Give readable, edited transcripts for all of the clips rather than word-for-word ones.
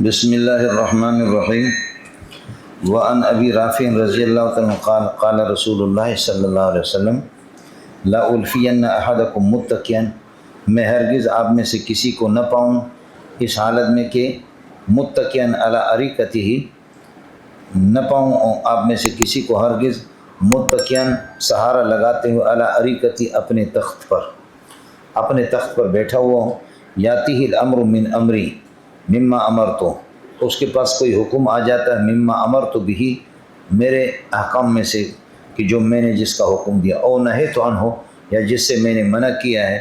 بسم اللہ الرحمن الرحیم وعن ابی رافع رضی اللہ تعالیٰ قال قال رسول اللہ صلی اللہ علیہ وسلم لا الفین احدکم متکئا، میں ہرگز آپ میں سے کسی کو نہ پاؤں اس حالت میں کہ متکئا علی اریکتہ، نہ پاؤں آپ میں سے کسی کو ہرگز متکئا سہارا لگاتے ہوئے علی اریکتہ، اپنے تخت پر بیٹھا ہوا ہو، یاتیہ الامر من امری مما امرتو، اس کے پاس کوئی حکم آ جاتا ہے مما امرتو بھی، میرے احکام میں سے کہ جو میں نے جس کا حکم دیا، او نہیت عنہ، یا جس سے میں نے منع کیا ہے،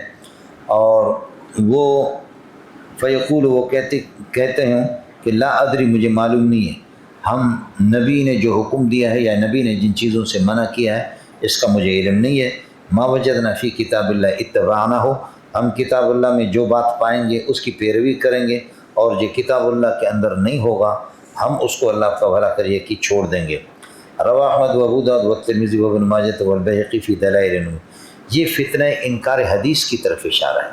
اور وہ فیقول، وہ کہتے ہیں کہ لا ادری، مجھے معلوم نہیں ہے، ہم نبی نے جو حکم دیا ہے یا نبی نے جن چیزوں سے منع کیا ہے اس کا مجھے علم نہیں ہے، ما وجدنا فی کتاب اللہ اتبعنہ، ہم کتاب اللہ میں جو بات پائیں گے اس کی پیروی کریں گے، اور جو کتاب اللہ کے اندر نہیں ہوگا ہم اس کو اللہ کا بھلا کریے کہ چھوڑ دیں گے۔ رواہ احمد و ابو داؤد والترمذی وابن ماجہ والبیہقی فی دلائل النبوۃ، یہ فتنہ انکار حدیث کی طرف اشارہ ہے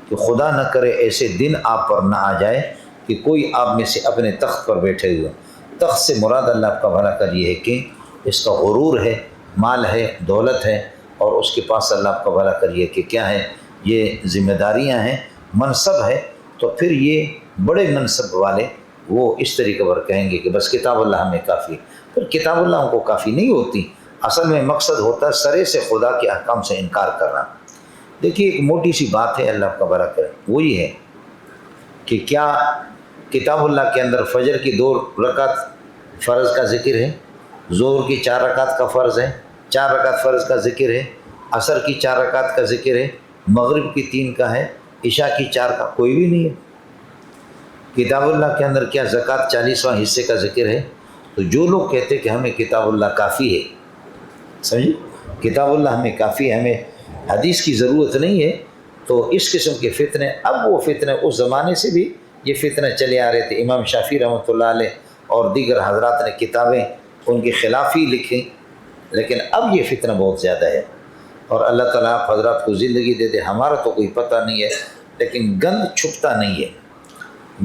کہ خدا نہ کرے ایسے دن آپ پر نہ آ جائے کہ کوئی آپ میں سے اپنے تخت پر بیٹھے ہوئے، تخت سے مراد اللہ کا بھلا کر یہ ہے کہ اس کا غرور ہے، مال ہے، دولت ہے، اور اس کے پاس اللہ کا بھلا کر یہ کہ کیا ہے، یہ ذمہ داریاں ہیں، منصب ہے، تو پھر یہ بڑے منصب والے وہ اس طریقے پر کہیں گے کہ بس کتاب اللہ ہمیں کافی ہے، پھر کتاب اللہ ہم کو کافی نہیں ہوتی، اصل میں مقصد ہوتا ہے سرے سے خدا کے احکام سے انکار کرنا۔ دیکھیے ایک موٹی سی بات ہے، اللہ کا بھلا کرے، وہ یہ ہے کہ کیا کتاب اللہ کے اندر فجر کی 2 رکعت فرض کا ذکر ہے، ظہر کی 4 رکعت کا فرض ہے، 4 رکعت فرض کا ذکر ہے، عصر کی 4 رکعت کا ذکر ہے، مغرب کی 3 کا ہے، عشاء کی 4 کا کوئی بھی نہیں ہے۔ کتاب اللہ کے اندر کیا زکوٰۃ 40واں حصے کا ذکر ہے؟ تو جو لوگ کہتے کہ ہمیں کتاب اللہ کافی ہے، سمجھے، کتاب اللہ ہمیں کافی ہے، ہمیں حدیث کی ضرورت نہیں ہے، تو اس قسم کے فتنے، اب وہ فتنے اس زمانے سے بھی یہ فتنے چلے آ رہے تھے، امام شافعی رحمۃ اللہ علیہ اور دیگر حضرات نے کتابیں ان کے خلاف ہی لکھیں، لیکن اب یہ فتنہ بہت زیادہ ہے، اور اللہ تعالیٰ آپ حضرات کو زندگی دے دے، ہمارا تو کوئی پتہ نہیں ہے، لیکن گند چھپتا نہیں ہے،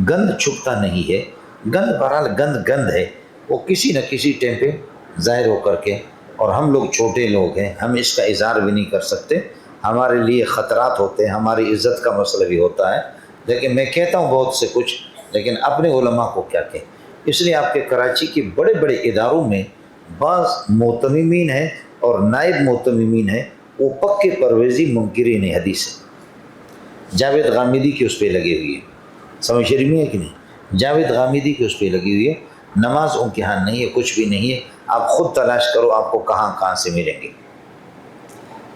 گند چھپتا نہیں ہے، گند بہرحال گند ہے، وہ کسی نہ کسی ٹائم پہ ظاہر ہو کر کے، اور ہم لوگ چھوٹے لوگ ہیں، ہم اس کا اظہار بھی نہیں کر سکتے، ہمارے لیے خطرات ہوتے ہیں، ہماری عزت کا مسئلہ بھی ہوتا ہے، لیکن میں کہتا ہوں بہت سے کچھ، لیکن اپنے علماء کو کیا کہیں، اس لیے آپ کے کراچی کے بڑے بڑے اداروں میں بعض معتممین ہیں اور نائب معتممین ہیں، وہ پکے پرویزی منکرین حدیث ہیں، جاوید غامدی کی اس پہ لگے ہوئی ہے، سمجھ شریف میں ہے کہ نہیں، جاوید غامدی کی اس پہ لگی ہوئی ہے، نماز ان کے ہاں نہیں ہے، کچھ بھی نہیں ہے، آپ خود تلاش کرو آپ کو کہاں سے ملیں گے،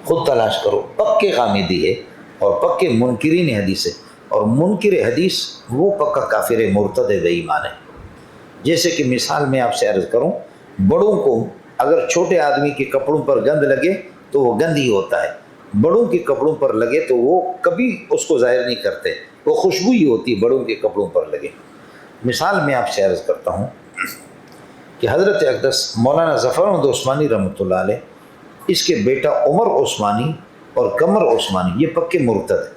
خود تلاش کرو، پکے غامدی ہے اور پکے منکرین حدیث ہے، اور منکر حدیث وہ پکا کافر مرتد بے ایمان ہے۔ جیسے کہ مثال میں آپ سے عرض کروں، بڑوں کو اگر چھوٹے آدمی کے کپڑوں پر گند لگے تو وہ گند ہی ہوتا ہے، بڑوں کے کپڑوں پر لگے تو وہ کبھی اس کو ظاہر نہیں کرتے، وہ خوشبو ہی ہوتی ہے بڑوں کے کپڑوں پر لگے۔ مثال میں آپ سے عرض کرتا ہوں کہ حضرت اقدس مولانا ظفر احمد عثمانی رحمۃ اللہ علیہ، اس کے بیٹا عمر عثمانی اور قمر عثمانی یہ پکے مرتد ہیں۔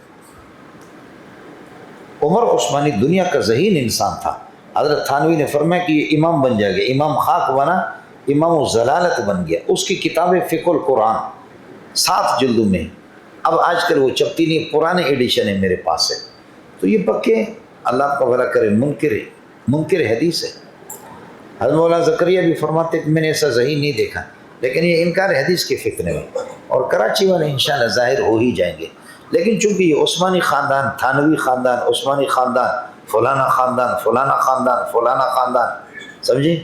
عمر عثمانی دنیا کا ذہین انسان تھا، حضرت تھانوی نے فرمایا کہ یہ امام بن جائے گا، امام خاک بنا، امام الضلالت بن گیا، اس کی کتاب فقہ القرآن 7 جلدوں میں، اب آج کل وہ چپتی نہیں، پرانے ایڈیشن ہے میرے پاس ہے، تو یہ پکے اللہ کا بھلا کرے منکر حدیث ہے۔ حضرت مولانا زکریا بھی فرماتے کہ میں نے ایسا ذہین نہیں دیکھا، لیکن یہ انکار حدیث کے فتنے میں، اور کراچی والے انشاءاللہ ظاہر ہو ہی جائیں گے، لیکن چونکہ یہ عثمانی خاندان، تھانوی خاندان، عثمانی خاندان، فلانا خاندان، فلانا خاندان، فلانا خاندان، سمجھے،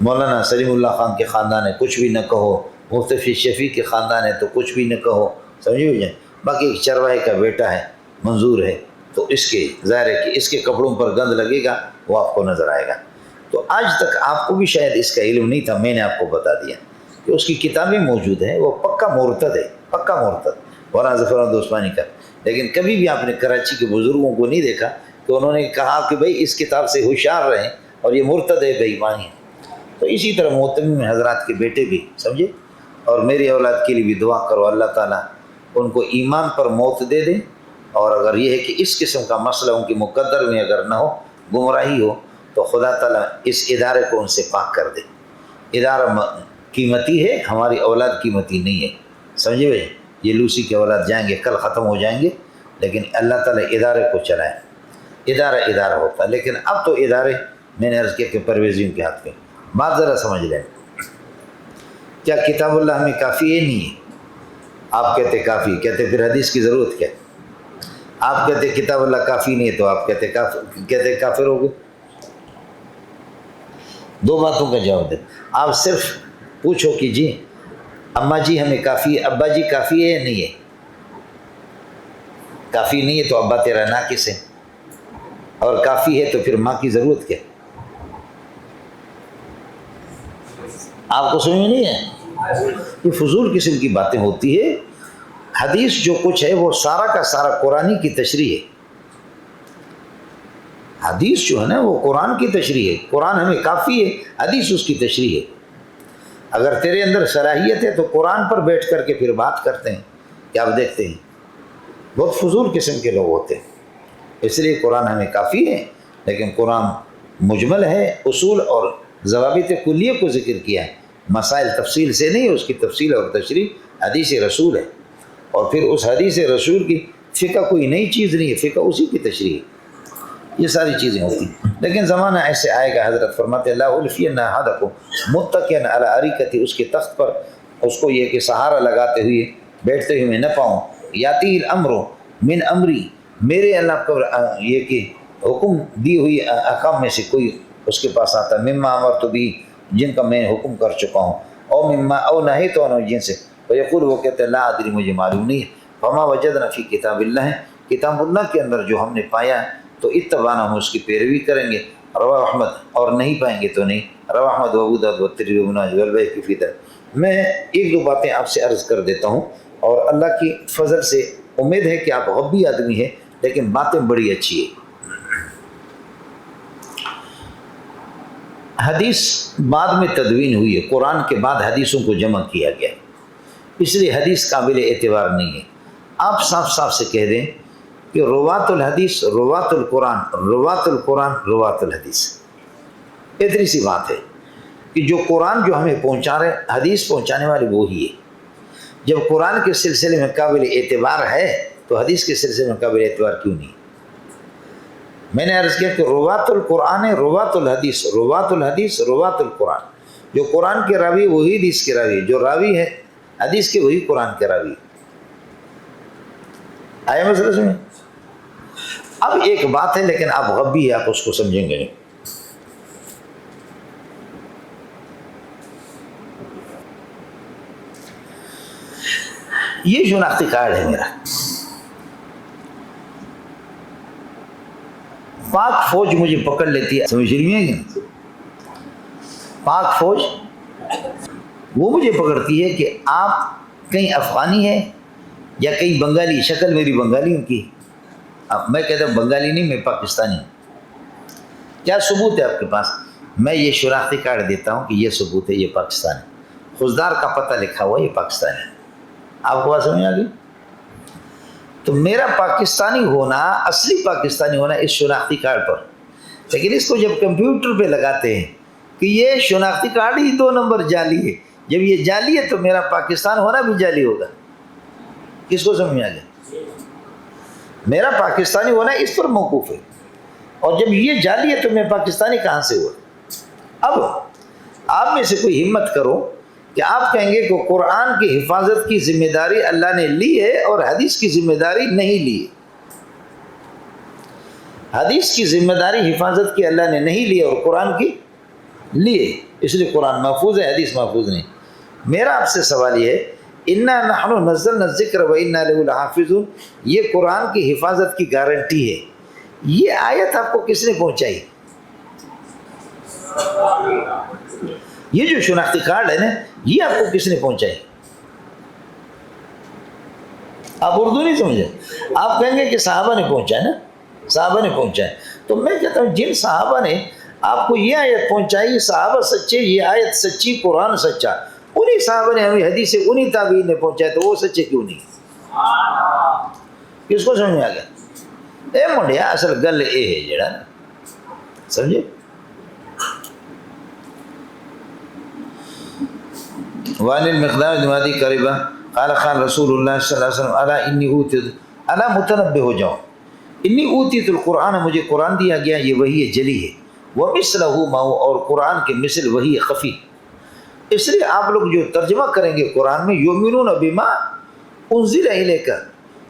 مولانا سلیم اللہ خان کے خاندان ہے کچھ بھی نہ کہو، مفتفی شفیع کے خاندان ہے تو کچھ بھی نہ کہو، سمجھے ہو جائیں، باقی ایک چرواہے کا بیٹا ہے منظور ہے، تو اس کے ظاہر ہے کہ اس کے کپڑوں پر گند لگے گا وہ آپ کو نظر آئے گا۔ تو آج تک آپ کو بھی شاید اس کا علم نہیں تھا، میں نے آپ کو بتا دیا کہ اس کی کتابیں موجود ہیں، وہ پکا مرتد ہے، پکا مرتد مولانا ظفر احمد عثمانی کا، لیکن کبھی بھی آپ نے کراچی کے بزرگوں کو نہیں دیکھا کہ انہوں نے کہا کہ بھئی اس کتاب سے ہوشیار رہیں اور یہ مرتد ہے، بے ایمانی ہے۔ تو اسی طرح معتمم حضرات کے بیٹے بھی، سمجھے، اور میری اولاد کے لیے بھی دعا کرو اللہ تعالیٰ ان کو ایمان پر موت دے دیں، اور اگر یہ ہے کہ اس قسم کا مسئلہ ان کے مقدر میں اگر نہ ہو گمراہی ہو تو خدا تعالیٰ اس ادارے کو ان سے پاک کر دے. ادارہ قیمتی ہے، ہماری اولاد قیمتی نہیں ہے. سمجھے بھائی؟ یہ لوسی کے اولاد جائیں گے، کل ختم ہو جائیں گے، لیکن اللہ تعالیٰ ادارے کو چلائے. ادارہ ہوتا ہے، لیکن اب تو ادارے میں نے عرض کیا کہ پرویزیوں کے ہاتھ میں. بات ذرا سمجھ لیں. کیا کتاب اللہ ہمیں کافی ہے؟ نہیں ہے. آپ کہتے کافی، کہتے پھر حدیث کی ضرورت کیا؟ آپ کہتے کتاب اللہ کافی نہیں ہے تو آپ کہتے کافر ہو گئے. دو باتوں کا جواب دیں. آپ صرف پوچھو کہ جی اماں جی ہمیں کافی ہے، ابا جی کافی ہے یا نہیں ہے؟ کافی نہیں ہے تو ابا تیرا ناقص ہے، اور کافی ہے تو پھر ماں کی ضرورت کیا؟ آپ کو سمجھ میں نہیں ہے؟ یہ فضول قسم کی باتیں ہوتی ہے. حدیث جو کچھ ہے وہ سارا کا سارا قرآن کی تشریح ہے. حدیث جو ہے نا وہ قرآن کی تشریح ہے. قرآن ہمیں کافی ہے، حدیث اس کی تشریح ہے. اگر تیرے اندر صلاحیت ہے تو قرآن پر بیٹھ کر کے پھر بات کرتے ہیں کہ آپ دیکھتے ہیں بہت فضول قسم کے لوگ ہوتے ہیں. اس لیے قرآن ہمیں کافی ہے، لیکن قرآن مجمل ہے، اصول اور ضوابط کلیہ کو ذکر کیا ہے، مسائل تفصیل سے نہیں. اس کی تفصیل اور تشریح حدیث رسول ہے، اور پھر اس حدیث رسول کی فقہ کوئی نئی چیز نہیں ہے، فقہ اسی کی تشریح ہے. یہ ساری چیزیں ہوتی ہیں. لیکن زمانہ ایسے آئے گا، حضرت فرماتے اللہ الفین احدکم متکئا علی اریکتی، اس کے تخت پر اس کو یہ کہ سہارا لگاتے ہوئے بیٹھتے ہوئے میں نہ پاؤں. یاتی الامر من امری، میرے اللہ کو یہ کہ حکم دی ہوئی احکام میں سے کوئی اس کے پاس آتا، مما امرت بھی، جن کا میں حکم کر چکا ہوں، او مما او نہی تو انہوں جن سے، ویقول وہ کہتے ہیں لا ادری، مجھے معلوم نہیں ہے. فما وجدنا فی کتاب اللہ، کتاب اللہ کے اندر جو ہم نے پایا تو اتبعنا، ہم اس کی پیروی کریں گے. رواہ احمد، اور نہیں پائیں گے تو نہیں. رواہ احمد و ابو داؤد والترمذی وابن ماجہ والبیہقی فی ذلک. میں ایک دو باتیں آپ سے عرض کر دیتا ہوں، اور اللہ کی فضل سے امید ہے کہ آپ غبی آدمی ہیں، لیکن باتیں بڑی اچھی ہیں. حدیث بعد میں تدوین ہوئی ہے، قرآن کے بعد حدیثوں کو جمع کیا گیا، اس لیے حدیث قابل اعتبار نہیں ہے. آپ صاف صاف سے کہہ دیں کہ روات الحدیث روات القرآن، روات القرآن روات الحدیث. اتنی سی بات ہے کہ جو قرآن جو ہمیں پہنچا رہے، حدیث پہنچانے والے وہی ہے. جب قرآن کے سلسلے میں قابل اعتبار ہے تو حدیث کے سلسلے میں قابل اعتبار کیوں نہیں؟ میں نے عرض کیا کہ روات القرآن ہے، روات الحدیث، روات الحدیث روات القرآن. جو قرآن کے راوی وہی حدیث کے راوی، جو راوی ہے حدیث کے وہی قرآن کے راوی. آیا مسئلہ سمجھ؟ اب ایک بات ہے لیکن آپ غبی ہے، آپ اس کو سمجھیں گے. یہ شناختی کارڈ ہے میرا. پاک فوج مجھے پکڑ لیتی ہے، سمجھ رہی ہیں کہ پاک فوج وہ مجھے پکڑتی ہے کہ آپ کہیں افغانی ہیں یا کہیں بنگالی، شکل میری بنگالیوں کی. اب میں کہتا ہوں بنگالی نہیں، میں پاکستانی ہوں. کیا ثبوت ہے آپ کے پاس؟ میں یہ شناختی کارڈ دیتا ہوں کہ یہ ثبوت ہے، یہ پاکستان ہے. خوددار کا پتہ لکھا ہوا یہ پاکستان ہے. آپ کو بات سمجھ آ گئی؟ تو میرا پاکستانی ہونا، اصلی پاکستانی ہونا اس شناختی کارڈ پر. لیکن اس کو جب کمپیوٹر پہ لگاتے ہیں کہ یہ شناختی کارڈ ہی 2 نمبر جعلی ہے، جب یہ جعلی ہے تو میرا پاکستان ہونا بھی جعلی ہوگا. کس کو سمجھ آ گیا؟ میرا پاکستانی ہونا اس پر موقوف ہے، اور جب یہ جعلی ہے تو میں پاکستانی کہاں سے ہوا؟ اب آپ میں سے کوئی ہمت کرو کہ آپ کہیں گے کہ قرآن کی حفاظت کی ذمہ داری اللہ نے لی ہے اور حدیث کی ذمہ داری نہیں لی. حدیث کی ذمہ داری حفاظت کی اللہ نے نہیں لی اور قرآن کی لی ہے، اس لیے قرآن محفوظ ہے، حدیث محفوظ نہیں. میرا آپ سے سوال یہ ہے، انا نحن نزلنا الذکر و انا لہ لحافظون، یہ قرآن کی حفاظت کی گارنٹی ہے. یہ آیت آپ کو کس نے پہنچائی؟ یہ جو شناختی کارڈ ہے نا، یہ آپ کو کس نے پہنچائی؟ آپ اردو نہیں سمجھے، آپ کہیں گے کہ صحابہ نے پہنچایا نا، صحابہ نے پہنچایا. تو میں کہتا ہوں جن صحابہ نے آپ کو یہ آیت پہنچائی، صحابہ سچے، یہ آیت سچی، قرآن سچا، انہی صحابہ نے ہمیں حدیث سے انہی تابعین نے پہنچایا، تو وہ سچے کیوں نہیں؟ کس کو سمجھ میں آ گیا؟ اے منڈیا اصل گل یہ ہے جڑا سمجھے؟ وعن المقدام بن معدی قریبا قال قال رسول اللہ صلی اللہ علیہ وسلم الا انی اوتیت، الا متنبہ ہو جاؤ، انی اوتیت القرآن، مجھے قرآن دیا گیا، یہ وحی جلی ہے، ومثلہ معہ، اور قرآن کے مثل وحی خفی۔ اس لیے آپ لوگ جو ترجمہ کریں گے قرآن میں، یؤمنون بما انزل الیک،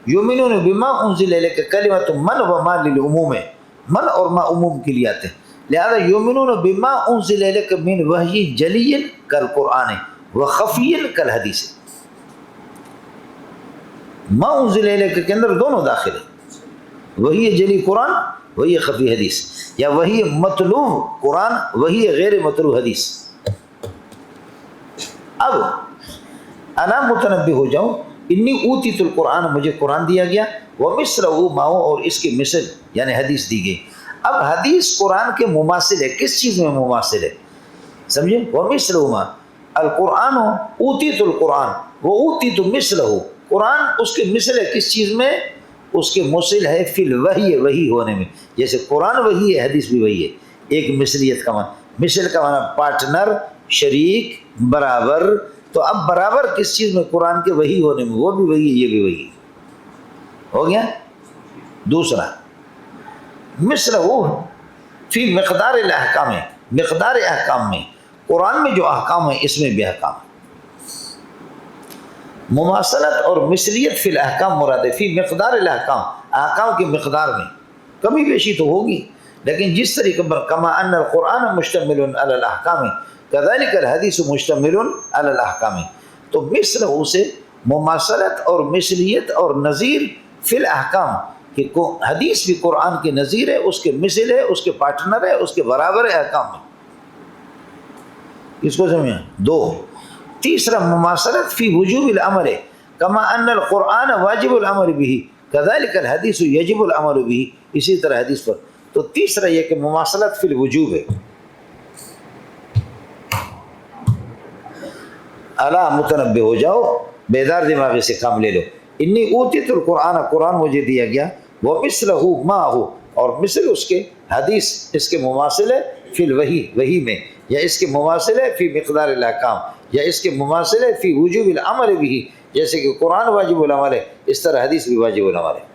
یؤمنون بما انزل الیک، کلمۃ من و ما للعموم ہے، من اور ما عموم کے لیے آتے ہیں، لہذا یؤمنون بما انزل الیک من وحی جلی کالقرآن وخفی کالحدیث، ما انزل الیک کے اندر دونوں داخل ہے، وحی جلی قرآن، وحی خفی حدیث، یا وحی مطلوع قرآن، وحی غیر مطلوع حدیث۔ اب انا متنبہ ہو جاؤں، انی اوتیت القرآن، مجھے قرآن دیا گیا، ومثلہ معہ، اور اس کی مثل یعنی حدیث دی گئی۔ اب حدیث قرآن کے مماثل ہے، کس چیز میں مماثل ہے؟ سمجھے؟ ومثلہ معہ، القرآن اوتیت القرآن و اوتیت مثلہ، قرآن اس کے مثل ہے کس چیز میں؟ اس کے مثل ہے فی الوحی، وحی ہونے میں، جیسے قرآن وحی ہے، حدیث بھی وحی ہے۔ ایک مثلیت کا معنی، مثل کا معنی پارٹنر، شریک، برابر، تو اب برابر کس چیز میں؟ قرآن کے وحی ہونے میں، وہ بھی وحی ہے، یہ بھی وحی ہے، ہو گیا۔ دوسرا مثلہ فی مقدار الاحکام، مقدار احکام میں، قرآن میں جو احکام ہیں اس میں بھی احکام ہے۔ مماثلت اور مثلیت فی الاحکام مراد ہے، فی مقدار الاحکام، احکام کی مقدار میں کمی بیشی تو ہوگی، لیکن جس طریقے پر کما ان القرآن مشتمل علی الاحکام کذالک الحدیث مشتمل علی الاحکام، تو مثل سے مماثلت اور مثلیت اور نظیر فی الاحکام، کہ حدیث بھی قرآن کی نظیر ہے، اس کے مثل ہے، اس کے پارٹنر ہے، اس کے برابر ہے احکام میں۔ اس کو سمجھیں؟ دو۔ تیسرا مماثلت فی وجوب العمل، کما ان القرآن واجب العمل به کذالک الحدیث یجب العمل به، اسی طرح حدیث پر۔ تو تیسرا یہ کہ مماثلت فی الوجوب ہے۔ الا متنبہ ہو جاؤ، بیدار دماغی سے کام لے لو، انی اوتیت القرآن، قرآن مجھے دیا گیا، ومثلہ معہ، اور مثل اس کے حدیث اس کے مماثل ہے فی الوحی، وحی میں، یا اس کے مماثل ہے فی مقدار الاحکام، یا اس کے مماثل ہے فی وجوب العمل بھی، جیسے کہ قرآن واجب العمل ہے اس طرح حدیث بھی واجب العمل ہے۔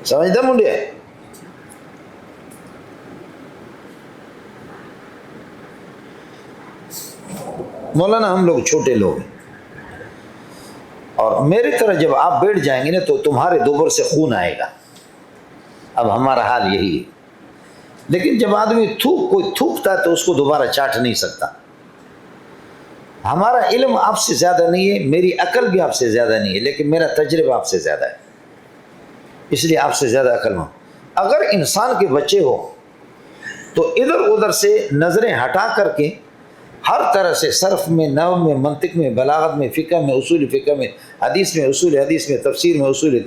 سمجھتا منڈے؟ مولانا ہم لوگ چھوٹے لوگ ہیں، اور میری طرح جب آپ بیٹھ جائیں گے نا تو تمہارے دوبر سے خون آئے گا، اب ہمارا حال یہی ہے۔ لیکن جب آدمی کوئی تھوکتا ہے تو اس کو دوبارہ چاٹ نہیں سکتا۔ ہمارا علم آپ سے زیادہ نہیں ہے، میری عقل بھی آپ سے زیادہ نہیں ہے، لیکن میرا تجربہ آپ سے زیادہ ہے، اس لیے آپ سے زیادہ عقل ہوں۔ اگر انسان کے بچے ہو تو ادھر ادھر سے نظریں ہٹا کر کے ہر طرح سے صرف میں، نحو میں، منطق میں، بلاغت میں، فقہ میں، اصول فقہ میں، حدیث میں، اصول حدیث میں، تفسیر میں، اصول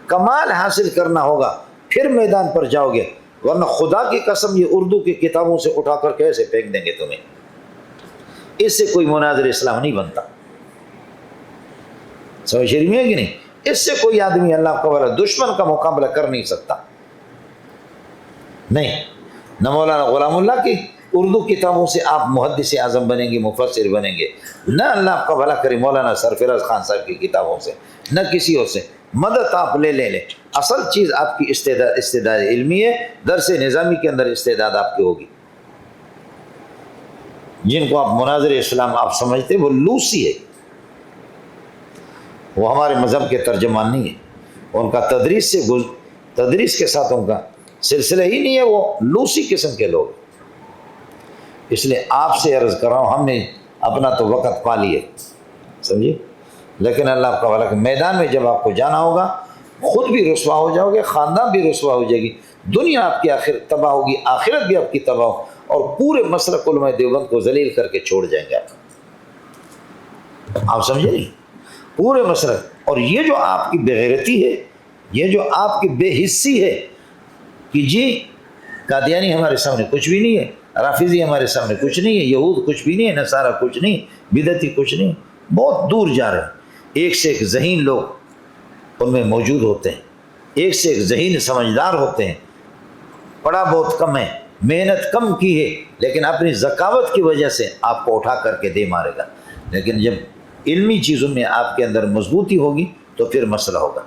کمال حاصل کرنا ہوگا، پھر میدان پر جاؤ گے، ورنہ خدا کی قسم یہ اردو کی کتابوں سے اٹھا کر کیسے پھینک دیں گے تمہیں، اس سے کوئی مناظر اسلام نہیں بنتا۔ سمجھ شریف ہے کہ نہیں؟ اس سے کوئی آدمی اللہ کا والا دشمن کا مقابلہ کر نہیں سکتا، نہیں۔ نہ مولانا غلام اللہ کی اردو کتابوں سے آپ محدث اعظم بنیں گے، مفسر بنیں گے، نہ اللہ آپ کا بھلا کرے مولانا سرفراز خان صاحب کی کتابوں سے، نہ کسی اور سے۔ مدد آپ لے اصل چیز آپ کی استعداد علمی ہے، درس نظامی کے اندر استعداد آپ کی ہوگی۔ جن کو آپ مناظر اسلام آپ سمجھتے وہ لوسی ہے، وہ ہمارے مذہب کے ترجمان نہیں ہے، ان کا تدریس کے ساتھ ان کا سلسلہ ہی نہیں ہے، وہ لوسی قسم کے لوگ۔ اس لیے آپ سے عرض کر رہا ہوں، ہم نے اپنا تو وقت پا لیے، سمجھے، لیکن اللہ آپ کا بھلا کہ میدان میں جب آپ کو جانا ہوگا خود بھی رسوا ہو جاؤ گے، خاندان بھی رسوا ہو جائے گی، دنیا آپ کی آخر تباہ ہوگی، آخرت بھی آپ کی تباہ ہو، اور پورے مسلک علماء دیوبند کو ذلیل کر کے چھوڑ جائیں گے آپ سمجھے نہیں؟ پورے مسلک۔ اور یہ جو آپ کی بےغیرتی ہے، یہ جو آپ کی بے حسی ہے کہ جی قادیانی ہمارے سامنے کچھ بھی نہیں ہے، رافضی ہمارے سامنے کچھ نہیں ہے، یہود کچھ بھی نہیں ہے، نصارہ کچھ نہیں، بدعتی کچھ نہیں، بہت دور جا رہے ہیں۔ ایک سے ایک ذہین لوگ ان میں موجود ہوتے ہیں، ایک سے ایک ذہین سمجھدار ہوتے ہیں، پڑھا بہت کم ہے، محنت کم کی ہے، لیکن اپنی ذکاوت کی وجہ سے آپ کو اٹھا کر کے دے مارے گا۔ لیکن جب علمی چیزوں میں آپ کے اندر مضبوطی ہوگی تو پھر مسئلہ ہوگا،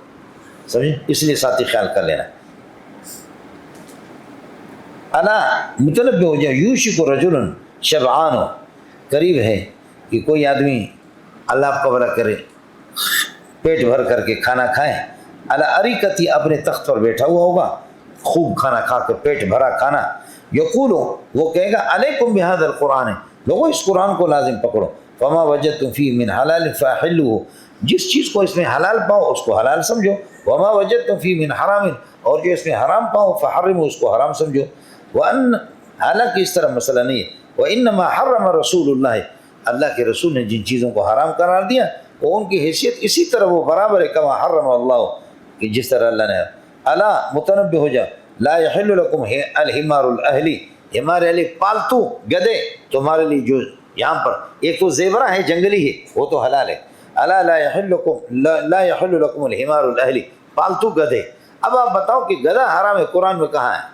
سمجھیں؟ اس لیے ساتھی خیال کر لینا۔ الا متنبہ ہو جائے، یوشک رجل شبعان، قریب ہے کہ کوئی آدمی اللہ آپ کا بھلا کرے پیٹ بھر کر کے کھانا کھائے، الا اریکتی، اپنے تخت پر بیٹھا ہوا ہوگا، خوب کھانا کھا کے پیٹ بھرا کھانا، یقول، وہ کہے گا علیکم بہذا القرآن، لوگوں اس قرآن کو لازم پکڑو، فما وجدتم فیہ من حلال فاحلوہ، جس چیز کو اس میں حلال پاؤ اس کو حلال سمجھو، وما وجدتم فیہ من حرام، اور جو اس میں حرام پاؤ فحرموا، اس کو حرام سمجھو۔ وان، حالانکہ اس طرح مسئلہ نہیں ہے، وانما حرم رسول اللہ، اللہ کے رسول نے جن چیزوں کو حرام قرار دیا وہ ان کی حیثیت اسی طرح وہ برابر ہے، کما حرم اللہ، کہ جس طرح اللہ نے۔ الا متنبہ ہو جا، لا یحل لکم الحمار الاہلی، حمار اہلی پالتو گدے تمہارے لیے جو یہاں پر ایک تو زیورہ ہے جنگلی ہے وہ تو حلال ہے، الا لا یحل لکم الحمار الاہلی، پالتو گدے۔ اب آپ بتاؤ کہ گدھا حرام ہے قرآن میں کہاں ہے؟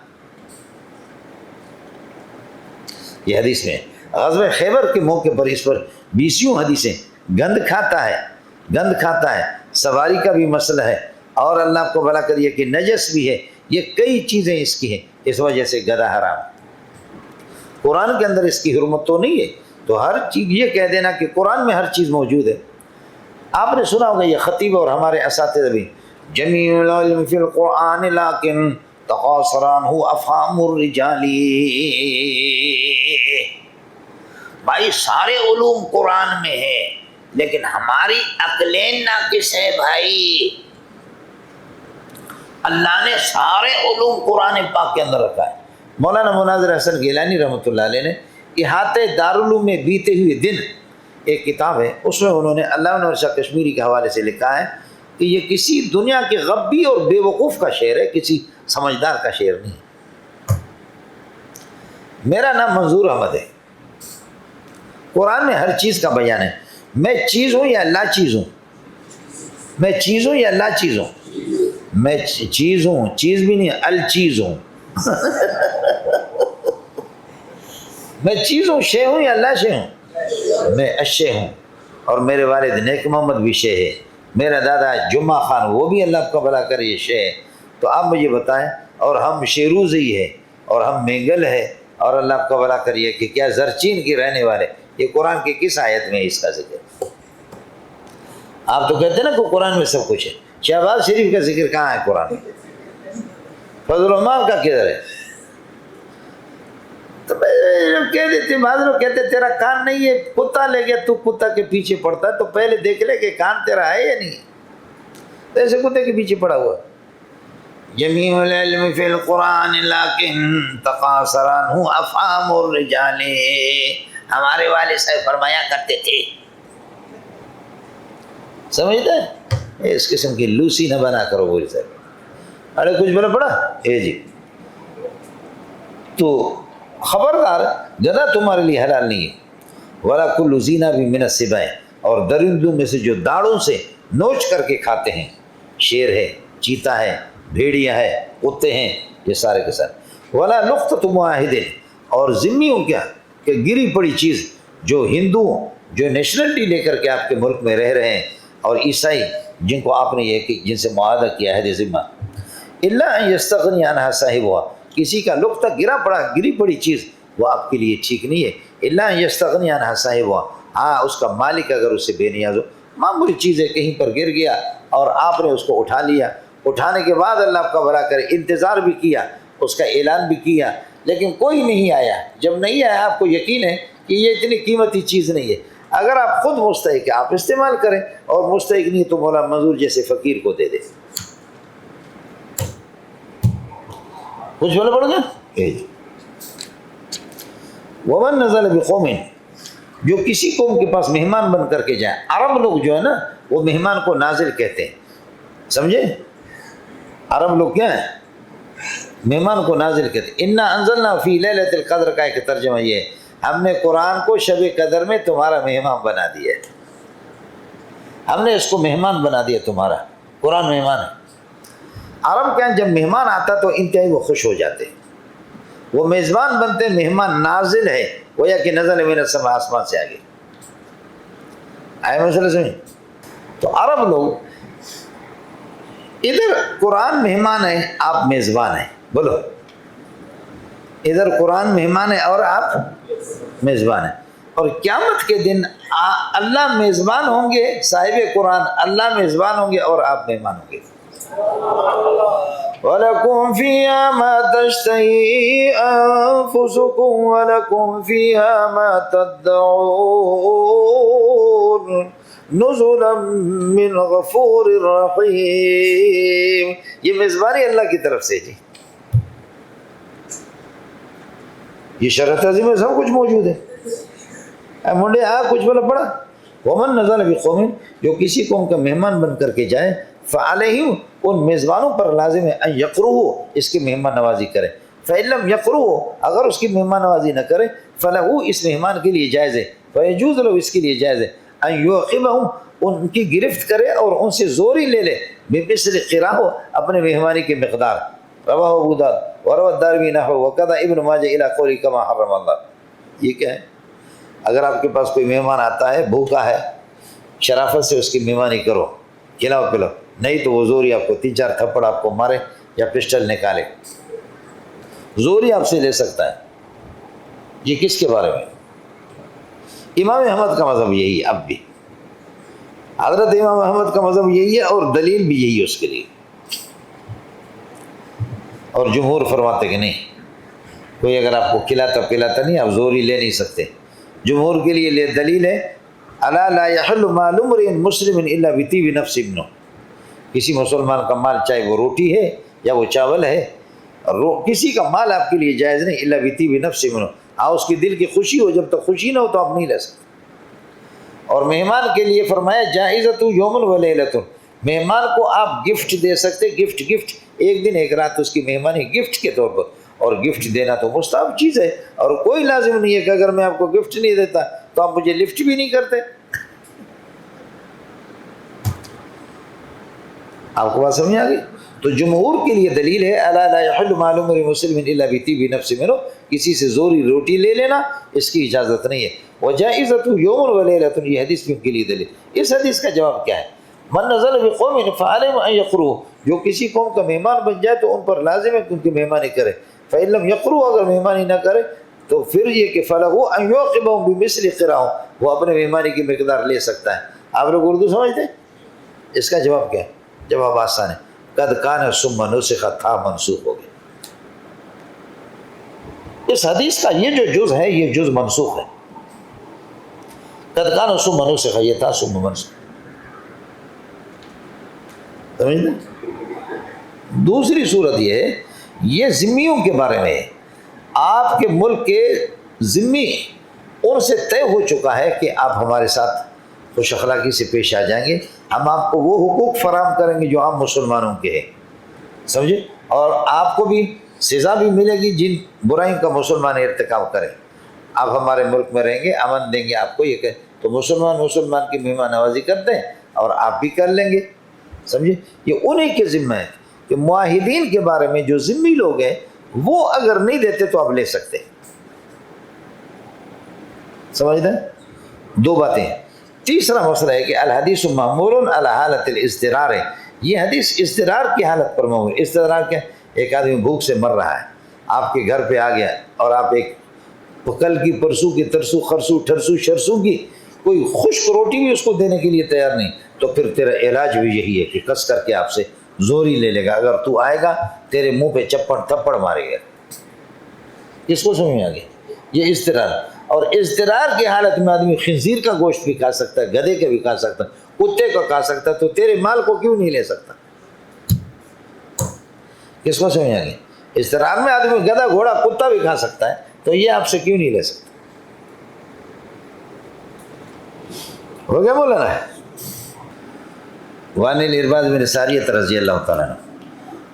یہ حدیث میں غزوہ خیبر کے موقع پر اس پر 20 حدیثیں، گند کھاتا ہے، گند کھاتا ہے، سواری کا بھی مسئلہ ہے، اور اللہ کو بھلا کریے کہ نجس بھی ہے، یہ کئی چیزیں اس کی ہیں، اس وجہ سے گدھا حرام۔ قرآن کے اندر اس کی حرمت تو نہیں ہے، تو ہر چیز یہ کہہ دینا کہ قرآن میں ہر چیز موجود ہے۔ آپ نے سنا ہوگا یہ خطیب اور ہمارے اساتذہ بھی، جمیع العلم فی القرآن لیکن تقاصر عنہ افہام الرجال، بھائی سارے علوم قرآن میں ہے لیکن ہماری عقلیں ناقص ہے بھائی۔ اللہ نے سارے علوم قرآن پاک کے اندر رکھا ہے۔ مولانا مناظر حسن گیلانی رحمۃ اللہ علیہ نے احاطۂ دارالعلوم میں بیتے ہوئے دن ایک کتاب ہے، اس میں انہوں نے علامہ انور شاہ کشمیری کے حوالے سے لکھا ہے کہ یہ کسی دنیا کے غبی اور بے وقوف کا شعر ہے، کسی سمجھدار کا شعر نہیں۔ میرا نام منظور احمد ہے، قرآن میں ہر چیز کا بیان ہے۔ میں چیز ہوں یا اللہ چیز ہوں؟ میں چیز ہوں یا اللہ چیز ہوں؟ میں چیز ہوں، چیز بھی نہیں، الچیز ہوں۔ میں چیز ہوں، شے ہوں یا اللہ شے ہوں؟ میں اشے ہوں، اور میرے والد نیک محمد بھی شے ہے، میرا دادا جمعہ خان وہ بھی اللہ کا بھلا کرے یہ شے ہے۔ تو آپ مجھے بتائیں، اور ہم شیروزی ہے اور ہم مینگل ہے اور اللہ کا بھلا کریے کہ کیا زرچین کے رہنے والے، یہ قرآن کی کس آیت میں اس کا ذکر؟ آپ تو کہتے ہیں نا کہ قرآن میں سب کچھ ہے، شہباز شریف کا ذکر کہاں ہے قرآن میں؟ فضل الرحمان کا کدھر ہے؟ تو کہہ دیتے، بعض لوگ کہتے تیرا کان نہیں ہے، کتا لے گیا تو کتا کے پیچھے پڑتا ہے، تو پہلے دیکھ لے کہ کان تیرا ہے یا نہیں ہے، تو ایسے کتے کے پیچھے پڑا ہوا۔ جمیع العلم فی القرآن لیکن تقاصر عنہ افہام الرجال، ہمارے والد صاحب فرمایا کرتے تھے، سمجھتے ہیں؟ اس قسم کی لوسی نہ بنا کرو بول صاحب، ارے کچھ بنا پڑا اے جی۔ تو خبردار، گدھا تمہارے لیے حلال نہیں ہے۔ ولا کل زینا بھی من السباع، اور درندوں میں سے جو داڑوں سے نوچ کر کے کھاتے ہیں، شیر ہے، چیتا ہے، بھیڑیا ہے، کتے ہیں، یہ سارے کے سارے۔ ولا لقطۃ معاہد، اور ذمیوں کیا کہ گری پڑی چیز، جو ہندو جو نیشنلٹی لے کر کے آپ کے ملک میں رہ رہے ہیں، اور عیسائی جن کو آپ نے یہ کہ جن سے معاہدہ کیا ہے ذمہ، الا ان یستغنی عنہا صاحبہا، کسی کا لقطہ گری پڑی چیز وہ آپ کے لیے ٹھیک نہیں ہے، الا ان یستغنی عنہا صاحبہا، ہاں اس کا مالک اگر اس سے بے نیاز ہو، معمولی چیز ہے کہیں پر گر گیا اور آپ نے اس کو اٹھا لیا، اٹھانے کے بعد اللہ آپ کا بھلا کرے انتظار بھی کیا، اس کا اعلان بھی کیا، لیکن کوئی نہیں آیا، جب نہیں آیا آپ کو یقین ہے کہ یہ اتنی قیمتی چیز نہیں ہے، اگر آپ خود مستحق ہے آپ استعمال کریں، اور مستحق نہیں تو مولانا منظور جیسے فقیر کو دے دیں۔ کچھ بولے پڑ گیا؟ ومن نزل بقوم، جو کسی قوم کے پاس مہمان بن کر کے جائیں، عرب لوگ جو ہے نا وہ مہمان کو نازل کہتے ہیں، سمجھے؟ عرب لوگ کیا ہیں؟ مہمان کو نازل کہتے ہیں۔ انا انزلنا فی لیلۃ القدر کا ایک ترجمہ یہ ہے، ہم نے قرآن کو شب قدر میں تمہارا مہمان بنا دیا ہے، ہم نے اس کو مہمان بنا دیا تمہارا، قرآن مہمان ہے۔ عرب کیا جب مہمان آتا تو انتہائی وہ خوش ہو جاتے، وہ میزبان بنتے ہیں، مہمان نازل ہے، گویا کہ نزل من السماء، آسمان سے آگے آئے مسئلہ سمجھ۔ تو عرب لوگ ادھر قرآن مہمان ہے، آپ میزبان ہیں، بولو ادھر قرآن مہمان ہے اور آپ میزبان ہیں، اور قیامت کے دن اللہ میزبان ہوں گے، صاحب قرآن اللہ میزبان ہوں گے اور آپ مہمان ہوں گے۔ وَلَكُمْ فِيهَا مَا تَشْتَهِي أَنفُسُكُمْ وَلَكُمْ فِيهَا مَا تَدَّعُونَ نُزُلًا مِّنْ غَفُورٍ رَحِيمٍ۔ یہ میزبانی اللہ کی طرف سے جی، یہ شرط عظیم ہے، سب کچھ موجود ہے۔ منڈے کچھ بولا پڑا، ومن نزل بقوم، جو کسی قوم کا مہمان بن کر کے جائے، فعلیہم، ان میزبانوں پر لازم ہے ان یقرؤوا، اس کی مہمان نوازی کرے، فإن لم یقرؤوا، اگر اس کی مہمان نوازی نہ کرے، فلہ، اس مہمان کے لیے جائز ہے، فیجوز لہ، اس کے لیے جائز ہے، ان یعقبہم، ان کی گرفت کرے اور ان سے زوری لے لے، بمثل قراہ، اپنے مہمانی کی مقدار۔ رواہ ابو داؤد وروى الدارمی نحو وکذا ابن ماجہ الی قول کما حرم اللہ۔ یہ کیا ہے؟ اگر آپ کے پاس کوئی مہمان آتا ہے، بھوکا ہے، شرافت سے اس کی مہمانی کرو، کھلاؤ پلاؤ، نہیں تو وہ زوری آپ کو 3-4 تھپڑ آپ کو مارے یا پسٹل نکالے، زوری آپ سے لے سکتا ہے۔ یہ کس کے بارے میں؟ امام احمد کا مذہب یہی ہے، اب بھی حضرت امام احمد کا مذہب یہی ہے، اور دلیل بھی یہی ہے اس کے لیے، اور جمہور فرماتے کہ نہیں، کوئی اگر آپ کو کھلاتا پلاتا نہیں، آپ زوری لے نہیں سکتے۔ جمہور کے لیے دلیل ہے الا لا يحل مال امرئ مسلم الا بطيب نفس منه، کسی مسلمان کا مال چاہے وہ روٹی ہے یا وہ چاول ہے، کسی کا مال آپ کے لیے جائز نہیں، الا بطيب نفس منه، اس کی دل کی خوشی ہو، جب تک خوشی نہ ہو تو آپ نہیں لے سکتے۔ اور مہمان کے لیے فرمایا جائزۃ یوم ولیلۃ، مہمان کو آپ گفٹ دے سکتے، گفٹ ایک دن ایک رات اس کی مہمانی گفٹ کے طور پر، اور گفٹ دینا تو مستحب چیز ہے، اور کوئی لازم نہیں ہے کہ اگر میں آپ کو گفٹ نہیں دیتا تو آپ مجھے لفٹ بھی نہیں کرتے۔ آپ کو بات سمجھ آ گئی؟ تو جمہور کے لیے دلیل ہے الا لا يحل مال امرئ مسلم الا بطيب نفس منه، کسی سے زوری روٹی لے لینا اس کی اجازت نہیں ہے۔ وجائزۃ یوم ولیلۃ، یہ حدیث کیوں کے لیے دلیل؟ اس حدیث کا جواب کیا ہے؟ من نزل بقوم فعليهم ان يقرؤوا، جو کسی قوم کا مہمان بن جائے تو ان پر لازم ہے کہ ان کی مہمانی کرے، فإن لم يقرؤوا، اگر مہمانی نہ کرے تو پھر یہ کہ فلہ ان يعقبهم بمثل قراء، وہ اپنے مہمانی کی مقدار لے سکتا ہے۔ آپ لوگ اردو سمجھتے ہیں؟ اس کا جواب کیا ہے؟ جواب آسان ہے، قد کان ثم نسخ، تھا منسوخ ہو گیا۔ اس حدیث کا یہ جو جز ہے، یہ جز منسوخ ہے، قد کان ثم نسخ، یہ تھا ثم منسوخ، سمجھتے؟ دوسری صورت یہ ہے، یہ ذمیوں کے بارے میں ہے، آپ کے ملک کے ذمی، ان سے طے ہو چکا ہے کہ آپ ہمارے ساتھ خوش اخلاقی سے پیش آ جائیں گے، ہم آپ کو وہ حقوق فراہم کریں گے جو عام مسلمانوں کے ہیں، سمجھے، اور آپ کو بھی سزا بھی ملے گی جن برائیوں کا مسلمان ارتکاب کریں۔ آپ ہمارے ملک میں رہیں گے، امن دیں گے آپ کو، یہ کہ تو مسلمان کی مہمان نوازی کرتے ہیں اور آپ بھی کر لیں گے، سمجھے۔ یہ انہی کے ذمہ ہے کہ معاہدین کے بارے میں جو ذمی لوگ ہیں وہ اگر نہیں دیتے تو آپ لے سکتے، سمجھتے ہیں؟ دو باتیں ہیں۔ تیسرا مسئلہ ہے کہ الحدیث محمول علی حالت الاضطرار ہے، یہ حدیث اضطرار کی حالت پر محمول۔ اضطرار کیا؟ ایک آدمی بھوک سے مر رہا ہے، آپ کے گھر پہ آ گیا اور آپ ایک کل کی پرسوں کی ترسو خرسو ٹھرسو شرسو کی کوئی خشک روٹی بھی اس کو دینے کے لیے تیار نہیں، تو پھر تیرا علاج بھی یہی ہے کہ کس کر کے آپ سے زوری لے لے گا، اگر تو آئے گا تیرے منہ پہ چپڑ تھپڑ مارے گا۔ اس کو سمجھ میں آ گیا؟ یہ اضطرار، اور اضطرار کی حالت میں آدمی خنزیر کا گوشت بھی کھا سکتا ہے، گدھے کا بھی کھا سکتا ہے، کتے کا کھا سکتا ہے، تو تیرے مال کو کیوں نہیں لے سکتا؟ کس کو سمجھ آ گیا؟ اضطرار میں آدمی گدھا گھوڑا کتا بھی کھا سکتا ہے، تو یہ آپ سے کیوں نہیں لے سکتا؟ ہو گیا مولانا؟ وعن الارباز بن ساریہ رضی اللہ تعالیٰ عنہ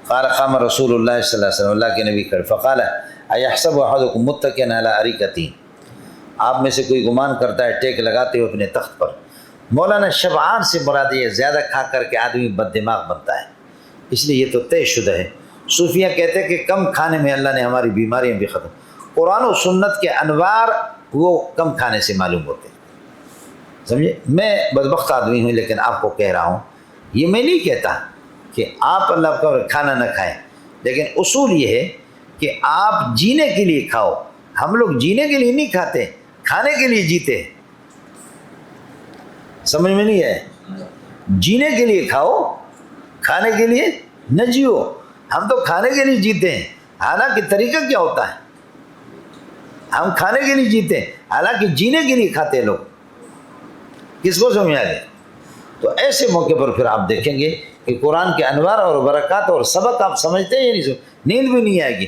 قال قام رسول اللہ صلی اللہ علیہ وسلم، اللہ کے نبی کھڑے، فقال ایحسب احدکم متکئا علی اریکۃ، آپ میں سے کوئی گمان کرتا ہے ٹیک لگاتے ہو اپنے تخت پر۔ مولانا شبعان سے مراد یہ زیادہ کھا کر کے آدمی بد دماغ بنتا ہے، اس لیے یہ تو طے شدہ ہے، صوفیہ کہتے ہیں کہ کم کھانے میں اللہ نے ہماری بیماریاں بھی ختم. قرآن و سنت کے انوار وہ کم کھانے سے معلوم ہوتے ہیں. سمجھے؟ میں بدبخت آدمی ہوں لیکن آپ کو کہہ رہا ہوں، یہ میں نہیں کہتا کہ آپ اللہ کا کھانا نہ کھائیں، لیکن اصول یہ ہے کہ آپ جینے کے لیے کھاؤ. ہم لوگ جینے کے لیے نہیں کھاتے، کھانے کے لیے جیتے ہیں. سمجھ میں نہیں ہے؟ جینے کے لیے کھاؤ، کھانے کے لیے نہ جیو. ہم تو کھانے کے لیے جیتے ہیں، حالانکہ طریقہ کیا ہوتا ہے؟ ہم کھانے کے لیے جیتے ہیں، حالانکہ جینے کے لیے کھاتے ہیں لوگ. کس کو سمجھ آ گیا؟ تو ایسے موقع پر پھر آپ دیکھیں گے کہ قرآن کے انوار اور برکات اور سبق آپ سمجھتے ہیں یا نہیں؟ نیند بھی نہیں آئے گی.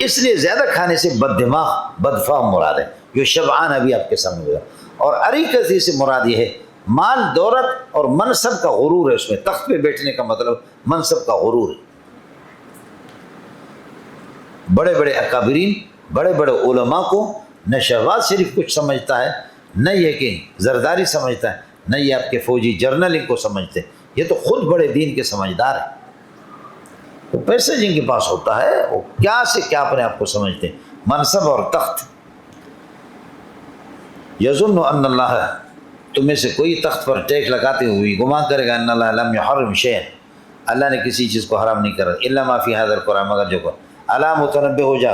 اس لیے زیادہ کھانے سے بد دماغ بد فہم مراد ہے، جو شبعان ابھی آپ کے سامنے ہوگا. اور اریکتی سے مراد یہ ہے مال دولت اور منصب کا غرور ہے. اس میں تخت پہ بیٹھنے کا مطلب منصب کا غرور ہے. بڑے بڑے اکابرین، بڑے بڑے علماء کو نہ شہباز شریف کچھ سمجھتا ہے، نہ یہ کہ زرداری سمجھتا ہے، نہ یہ آپ کے فوجی جرنل ان کو سمجھتے. یہ تو خود بڑے دین کے سمجھدار ہیں. تو پیسے جن کے پاس ہوتا ہے وہ کیا سے کیا اپنے آپ کو سمجھتے ہیں، منصب اور تخت. یظن ان اللہ، تم میں سے کوئی تخت پر ٹیک لگاتے ہوئے گمان کرے گا ان اللہ لم یحرم شیئا، اللہ نے کسی چیز کو حرام نہیں کرا، الا ما فی هذا القرآن، مگر جو کو الا متنبہ ہو جا.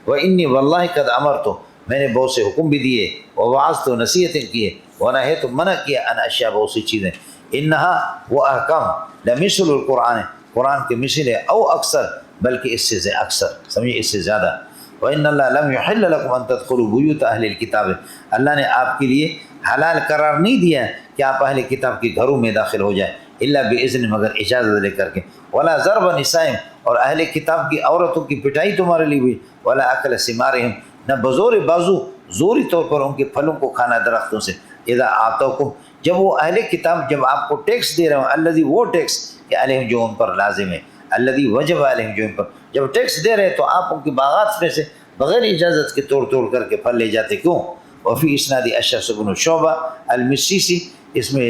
وانی واللہ قد امرت، میں نے بہت سے حکم بھی دیے، ووعظت، نصیحتیں کیے، ونہیت، منع کیا، ان اشیاء، بہت سی چیزیں. انہا وہ احکام لمثل القرآن، قرآن کے مثل ہے، او اکثر، بلکہ اس سے اکثر، سمجھے اس سے زیادہ. وَإِنَّ اللَّهَ لَمْ يُحِلَّ لَكُمْ أَن تَدْخُلُوا بُيُوتَ أَهْلِ الْكِتَابِ، اللہ نے آپ کے لیے حلال قرار نہیں دیا کہ آپ اہل کتاب کے گھروں میں داخل ہو جائیں، الا بِإِذْنٍ، مگر اجازت لے کر کے. وَلَا ضَرْبَ نِسَائِهِمْ، اور اہل کتاب کی عورتوں کی پٹائی تمہارے لیے ہوئی. وَلَا أَكْلَ ثِمَارِهِمْ، نہ بزور بازو زوری طور پر ان کے پھلوں کو کھانا درختوں سے. اذا آتوکم، جب وہ اہل کتاب جب آپ کو ٹیکس دے رہے ہوں، الذی، وہ ٹیکس کہ علیہم، جو ان پر لازم ہے، الذی وجب علیہم، جو ان پر جب ٹیکس دے رہے تو آپ ان کی باغات میں سے بغیر اجازت کے توڑ کر کے پھل لے جاتے کیوں؟ وفی اسناد اشعث بن شعبہ المسیسی، اس میں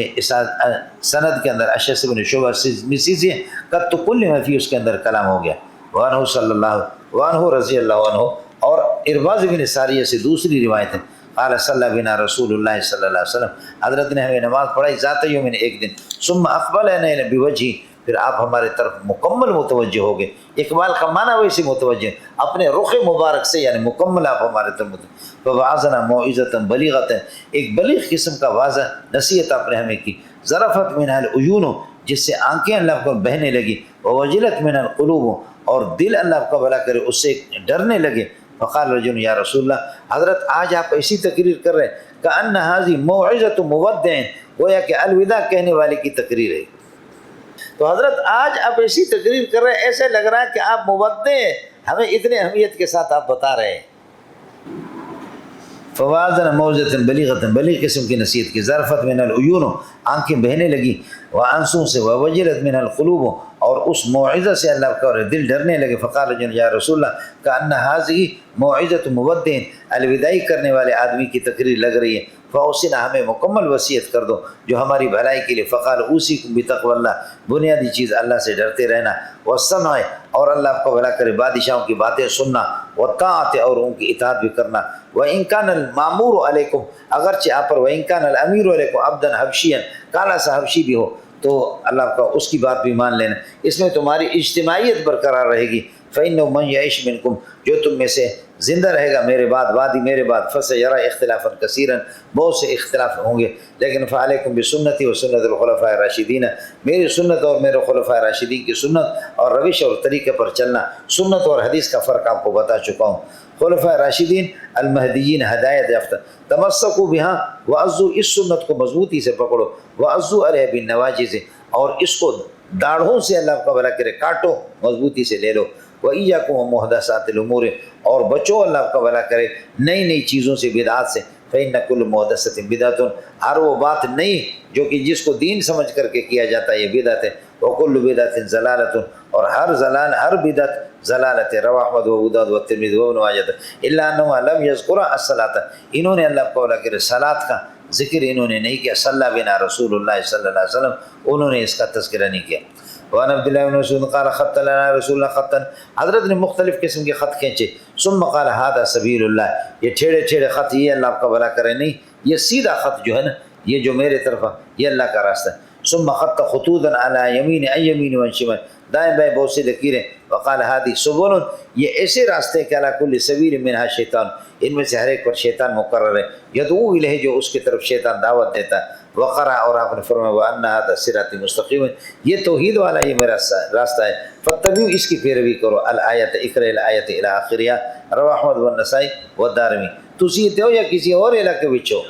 سند کے اندر اشعث بن شعبہ مسیسی ہے. قد تو کل میں فی، اس کے اندر کلام ہو گیا. وعنہ صلی اللہ وعنہ رضی اللہ عنہ. اور ارباز بن ساریہ سے دوسری روایت ہے، قال صلی بنا رسول اللہ صلی اللہ علیہ وسلم، حضرت نے ہمیں نماز پڑھائی ذات یوم، ایک دن. ثم اقبلنا بوجہی، پھر آپ ہمارے طرف مکمل متوجہ ہو گئے. اقبال کا معنی ویسے متوجہ، اپنے رخ مبارک سے، یعنی مکمل آپ ہمارے طرف متوجہ. فوعظنا موعظۃ بلیغۃ، ایک بلیغ قسم کا واضح نصیحت آپ نے ہمیں کی. ظرفت منها العیون، جس سے آنکھیں اللہ کو بہنے لگی. ووجلت منها القلوب، اور دل اللہ کا بھلا کرے اس سے ڈرنے لگے. فقال رجل یا رسول اللہ، حضرت آج آپ ایسی تقریر کر رہے ہیں کأن هذه موعظۃ مودع، گویا کہ الوداع کہنے والے کی تقریر ہے. تو حضرت آج آپ ایسی تقریر کر رہے ہیں، ایسے لگ رہا ہے کہ آپ مودع ہیں، ہمیں اتنے اہمیت کے ساتھ آپ بتا رہے ہیں. فوازن موعظۃ بلیغۃ، بلیغ قسم کی نصیحت کی. ظرفت من العیون، آنکھیں بہنے لگی. وانسوں سے، ووجلت من القلوب، اور اس موعظہ سے اللہ کا دل ڈرنے لگے. فقال رجل یا رسول اللہ کأن هذه موعظۃ مودع، الوداعی کرنے والے آدمی کی تقریر لگ رہی ہے. فاوصنا، ہمیں مکمل وصیت کر دو جو ہماری بھلائی کے لیے. فقال اوصیکم بتقوی اللہ، بنیادی چیز اللہ سے ڈرتے رہنا. والسمع، اور اللہ کو بھلا کرے بادشاہوں کی باتیں سننا. والطاعت، اور ان کی اطاعت بھی کرنا. وَإِن كَانَ الْمَأْمُورُ عَلَيْكُمْ، اگرچہ آپ پر وَإِن كَانَ الْأَمِيرُ عَلَيْكُمْ عَبْدًا حبشيًا، کالا سا حبشی بھی ہو، تو اللہ کا اس کی بات بھی مان لینا. اس میں تمہاری اجتماعیت برقرار رہے گی. فَإِنَّهُ مَن يَعِشْ مِنكُمْ، جو تم میں سے زندہ رہے گا میرے بعد، وادی میرے بعد، فَسَيَرَىٰ اخْتِلَافًا كَثِيرًا، بہت سے اختلاف ہوں گے. لیکن فَعَلَيْكُمْ بِسُنَّتِي وَسُنَّةِ الْخُلَفَاءِ الرَّاشِدِينَ، میری سنت اور میرے خلفاء راشدین کی سنت اور روش اور طریقے پر چلنا. سنت اور حدیث کا فرق آپ کو بتا چکا ہوں. خلفاء راشدین المہدیین، ہدایت یافتہ. تمسکوا بها، وعضوا، اس سنت کو مضبوطی سے پکڑو. وعضوا علیہ بالنواجذ، اور اس کو داڑھوں سے اللہ کا بھلا کرے کاٹو، مضبوطی سے لے لو. وإياكم ومحدثات الأمور، اور بچو اللہ کا بھلا کرے نئی نئی چیزوں سے، بدعات سے. فإن كل محدثة بدعة، ہر وہ بات نئی جو کہ جس کو دین سمجھ کر کے کیا جاتا ہے یہ بدعت ہے. وكل بدعة ضلالة، اور ہر بدعت ضلالت ہے. رواه احمد و ابو داؤد و ترمذی و ابن ماجہ. الا انهم لم يذكروا الصلاة، انہوں نے اللہ کو بھلا کرے صلاۃ کا ذکر انہوں نے نہیں کیا. صلی بنا رسول اللہ صلی اللہ علیہ وسلم، انہوں نے اس کا تذکرہ نہیں کیا. وعن عبد الله بن مسعود قال خط لنا رسول اللہ خطا، حضرت نے مختلف قسم کے خط کھینچے. ثم قال هذا سبیل اللہ، یہ ٹھیڑے ٹھیڑے خط یہ اللہ آپ کا بھلا کرے نہیں، یہ سیدھا خط جو ہے نا یہ جو میرے طرف یہ اللہ کا راستہ ہے. ثم خط خطوطا على يمين عن يمين وعن شمال، دائیں بائیں بہت سی لکیریں. وقال هذه سبل، یہ ایسے راستے کہ على كل سبيل منها شیطان، ان میں سے ہر ایک پر شیطان مقرر ہے. یدعو الیہ، جو اس کی طرف شیطان دعوت دیتا ہے. وقرا، اور آپ نے فرمایا وان هذا صراطی مستقیم، یہ توحید والا یہ میرا راستہ ہے. فتبعوا، اس کی پیروی کرو. الآیت، اقرأ الآیت الی آخرها. رواہ احمد والنسائی والدارمی. تسی تے ہو یا کسی اور علاقے وچ ہو؟